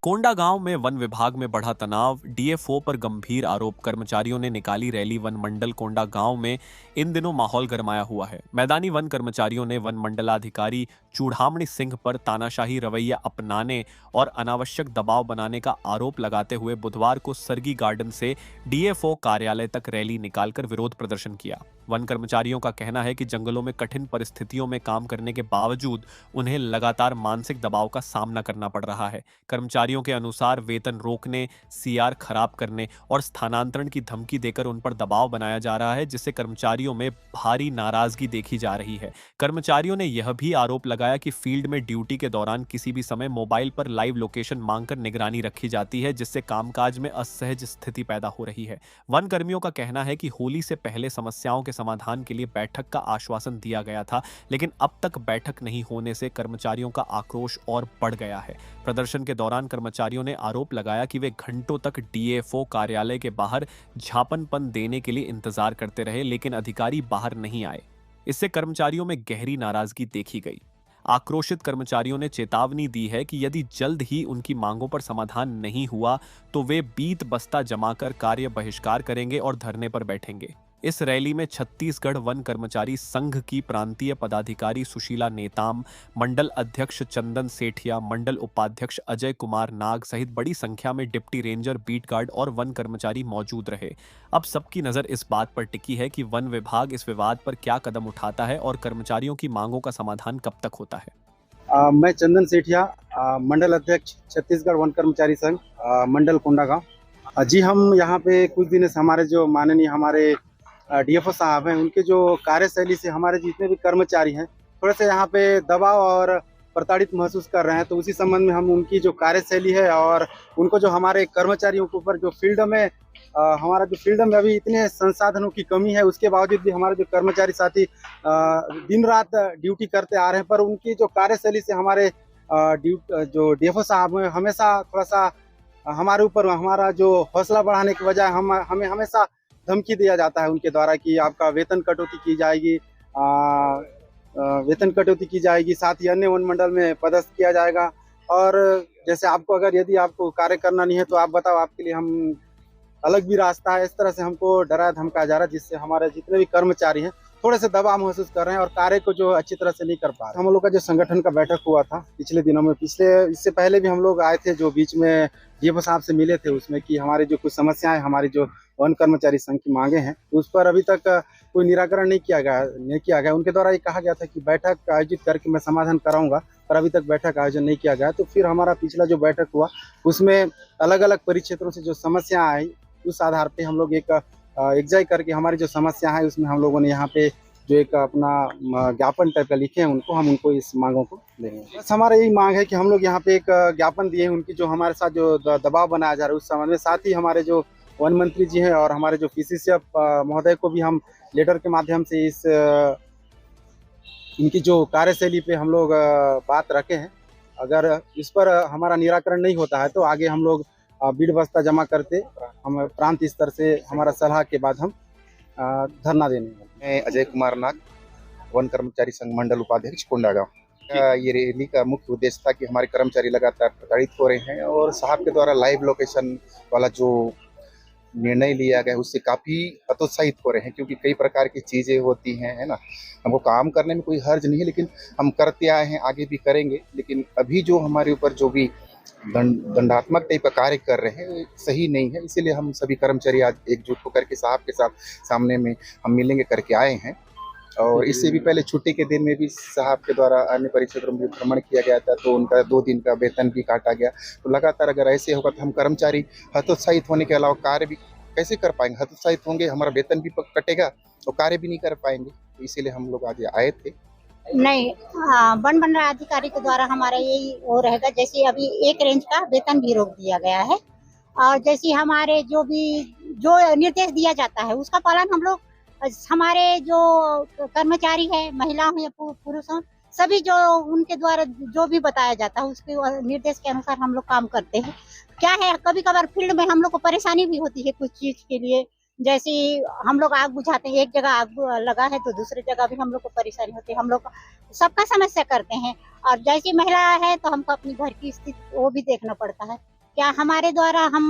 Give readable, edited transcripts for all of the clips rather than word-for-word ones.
कोंडागांव में वन विभाग में बढ़ा तनाव, डीएफओ पर गंभीर आरोप। कर्मचारियों ने निकाली रैली। वन मंडल कोंडागांव में इन दिनों माहौल गरमाया हुआ है। मैदानी वन कर्मचारियों ने वन मंडलाधिकारी चूड़ामणि सिंह पर तानाशाही रवैया अपनाने और अनावश्यक दबाव बनाने का आरोप लगाते हुए बुधवार को सरगी गार्डन से डीएफओ कार्यालय तक रैली निकालकर विरोध प्रदर्शन किया। वन कर्मचारियों का कहना है कि जंगलों में कठिन परिस्थितियों में काम करने के बावजूद उन्हें लगातार मानसिक दबाव का सामना करना पड़ रहा है। कर्मचारियों के अनुसार वेतन रोकने, सीआर खराब करने और स्थानांतरण की धमकी देकर उन पर दबाव बनाया जा रहा है, जिससे कर्मचारियों में भारी नाराजगी देखी जा रही है। कर्मचारियों ने यह भी आरोप लगाया कि फील्ड में ड्यूटी के दौरान किसी भी समय मोबाइल पर लाइव लोकेशन मांगकर निगरानी रखी जाती है, जिससे कामकाज में असहज स्थिति पैदा हो रही है। वन कर्मियों का कहना है कि होली से पहले समस्याओं के समाधान के लिए बैठक का आश्वासन दिया गया था, लेकिन अब तक बैठक नहीं होने से कर्मचारियों का आक्रोश और बढ़ गया है। प्रदर्शन के दौरान कर्मचारियों ने आरोप लगाया कि वे घंटों तक डीएफओ कार्यालय के बाहर झापनपन देने के लिए इंतजार करते रहे, लेकिन अधिकारी बाहर नहीं आए। इससे कर्मचारियों में गहरी नाराजगी देखी गई। आक्रोशित कर्मचारियों ने चेतावनी दी है कि यदि जल्द ही उनकी मांगों पर समाधान नहीं हुआ तो वे बीत बस्ता जमाकर कार्य बहिष्कार करेंगे और धरने पर बैठेंगे। इस रैली में छत्तीसगढ़ वन कर्मचारी संघ की प्रांतीय पदाधिकारी सुशीला नेताम, मंडल अध्यक्ष चंदन सेठिया, मंडल उपाध्यक्ष अजय कुमार नाग सहित बड़ी संख्या में डिप्टी रेंजर, बीट गार्ड और वन कर्मचारी मौजूद रहे। अब सबकी नजर इस बात पर टिकी है कि वन विभाग इस विवाद पर क्या कदम उठाता है और कर्मचारियों की मांगों का समाधान कब तक होता है। मैं चंदन सेठिया, मंडल अध्यक्ष छत्तीसगढ़ वन कर्मचारी संघ, मंडल कोंडागांव। जी, हम यहाँ पे कुछ दिन से हमारे जो माननीय हमारे डीएफओ साहब हैं, उनके जो कार्यशैली से हमारे जितने भी कर्मचारी हैं थोड़े से यहाँ पे दबाव और प्रताड़ित महसूस कर रहे हैं। तो उसी संबंध में हम उनकी जो कार्यशैली है और उनको जो हमारे कर्मचारियों के ऊपर जो फील्ड में हमारा जो फील्ड में अभी इतने संसाधनों की कमी है, उसके बावजूद भी हमारे जो कर्मचारी साथी दिन रात ड्यूटी करते आ रहे हैं, पर उनकी जो कार्यशैली से हमारे जो डीएफओ साहब हैं हमेशा थोड़ा सा हमारे ऊपर हमारा जो हौसला बढ़ाने के बजाय हमें हमेशा धमकी दिया जाता है उनके द्वारा कि आपका वेतन कटौती की जाएगी, वेतन कटौती की जाएगी, साथ ही अन्य वन मंडल में पदस्थ किया जाएगा। और जैसे आपको अगर यदि आपको कार्य करना नहीं है तो आप बताओ, आपके लिए हम अलग भी रास्ता है। इस तरह से हमको डराया धमकाया जा रहा है, जिससे हमारे जितने भी कर्मचारी हैं थोड़े से दबाव महसूस कर रहे हैं और कार्य को जो अच्छी तरह से नहीं कर पा रहे। हम लोग का जो संगठन का बैठक हुआ था पिछले दिनों में, इससे पहले भी हम लोग आए थे, जो बीच में डीएफओ साहब से मिले थे, उसमें कि हमारी जो कुछ समस्याएं, हमारी जो वन कर्मचारी संघ की मांगे हैं, उस पर अभी तक कोई निराकरण नहीं किया गया। उनके द्वारा ये कहा गया था कि बैठक आयोजित करके मैं समाधान कराऊंगा, पर अभी तक बैठक आयोजन नहीं किया गया। तो फिर हमारा पिछला जो बैठक हुआ उसमें अलग अलग परिक्षेत्रों से जो समस्या आई, उस आधार पे हम लोग एक एग्जाई करके हमारी जो समस्या है उसमें हम लोगों ने यहाँ पे जो एक अपना ज्ञापन टाइप का लिखे हैं, उनको इस मांगों को देंगे। बस हमारा यही मांग है कि हम लोग यहाँ पे एक ज्ञापन दिए हैं, उनकी जो हमारे साथ जो दबाव बनाया जा रहा है उस संबंध में। साथ ही हमारे जो वन मंत्री जी हैं और हमारे जो पीसीसीएफ महोदय को भी हम लेटर के माध्यम से इनकी जो कार्यशैली पे हम लोग बात रखे हैं। अगर इस पर हमारा निराकरण नहीं होता है तो आगे हम लोग बीड़ बस्ता जमा करते, हम प्रांत स्तर से हमारा सलाह के बाद हम धरना देने। मैं अजय कुमार नाग, वन कर्मचारी संघ मंडल उपाध्यक्ष कोंडागांव। ये रैली का मुख्य उद्देश्य था कि हमारे कर्मचारी लगातार प्रताड़ित हो रहे हैं और साहब के द्वारा लाइव लोकेशन वाला जो निर्णय लिया गया उससे काफ़ी हतोत्साहित हो रहे हैं, क्योंकि कई प्रकार की चीज़ें होती हैं, है ना। हमको काम करने में कोई हर्ज नहीं है, लेकिन हम करते आए हैं, आगे भी करेंगे। लेकिन अभी जो हमारे ऊपर जो भी दंडात्मक टाइप का कार्य कर रहे हैं सही नहीं है, इसीलिए हम सभी कर्मचारी आज एकजुट होकर के साहब के साथ सामने में हम मिलेंगे करके आए हैं। और इससे भी पहले छुट्टी के दिन में भी साहब के द्वारा अन्य परिक्षेत्रों में भ्रमण किया गया था, तो उनका 2 दिन का वेतन भी काटा गया। तो लगातार अगर ऐसे होगा तो हम कर्मचारी हतोत्साहित होने के अलावा कार्य भी कैसे कर पाएंगे। हतोत्साहित होंगे, हमारा वेतन भी कटेगा और कार्य भी नहीं कर पाएंगे। तो इसीलिए हम लोग आज आए थे। नहीं, वन मंडल अधिकारी के द्वारा हमारा यही वो रहेगा, जैसे अभी एक रेंज का वेतन भी रोक दिया गया है और जैसे हमारे जो निर्देश दिया जाता है उसका पालन हम लोग, हमारे जो कर्मचारी है, महिला हो या पुरुष हो, सभी जो उनके द्वारा जो भी बताया जाता है उसके निर्देश के अनुसार हम लोग काम करते हैं। क्या है, कभी कभार फील्ड में हम लोग को परेशानी भी होती है कुछ चीज के लिए, जैसे हम लोग आग बुझाते हैं, एक जगह आग लगा है तो दूसरी जगह भी हम लोग को परेशानी होती है। हम लोग सबका समस्या करते हैं और जैसी महिला है तो हमको अपनी घर की स्थिति वो भी देखना पड़ता है। क्या हमारे द्वारा हम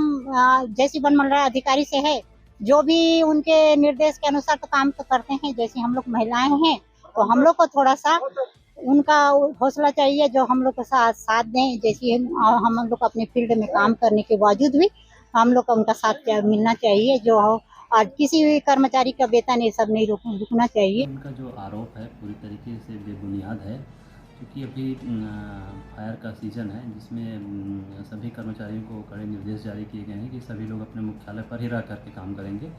जैसी वन मंडल अधिकारी से है, जो भी उनके निर्देश के अनुसार तो काम तो करते हैं। जैसे हम लोग महिलाएं हैं तो हम लोग को थोड़ा सा उनका हौसला चाहिए, जो हम लोग को साथ दें। जैसे हम लोग अपने फील्ड में काम करने के बावजूद भी हम लोग को उनका साथ मिलना चाहिए। जो और किसी भी कर्मचारी का वेतन ये सब नहीं रुकना चाहिए। उनका जो आरोप है पूरी तरीके से बेबुनियाद है, क्योंकि अभी फायर का सीज़न है, जिसमें सभी कर्मचारियों को कड़े निर्देश जारी किए गए हैं कि सभी लोग अपने मुख्यालय पर ही रह करके काम करेंगे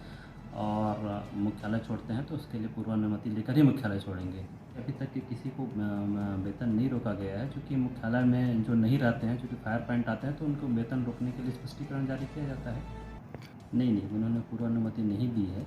और मुख्यालय छोड़ते हैं तो उसके लिए पूर्वानुमति लेकर ही मुख्यालय छोड़ेंगे। अभी तक किसी को वेतन नहीं रोका गया है, क्योंकि मुख्यालय में जो नहीं रहते हैं, चूँकि फायर पॉइंट आते हैं तो उनको वेतन रोकने के लिए स्पष्टीकरण जारी किया जाता है। नहीं, उन्होंने पूर्वानुमति नहीं दी है।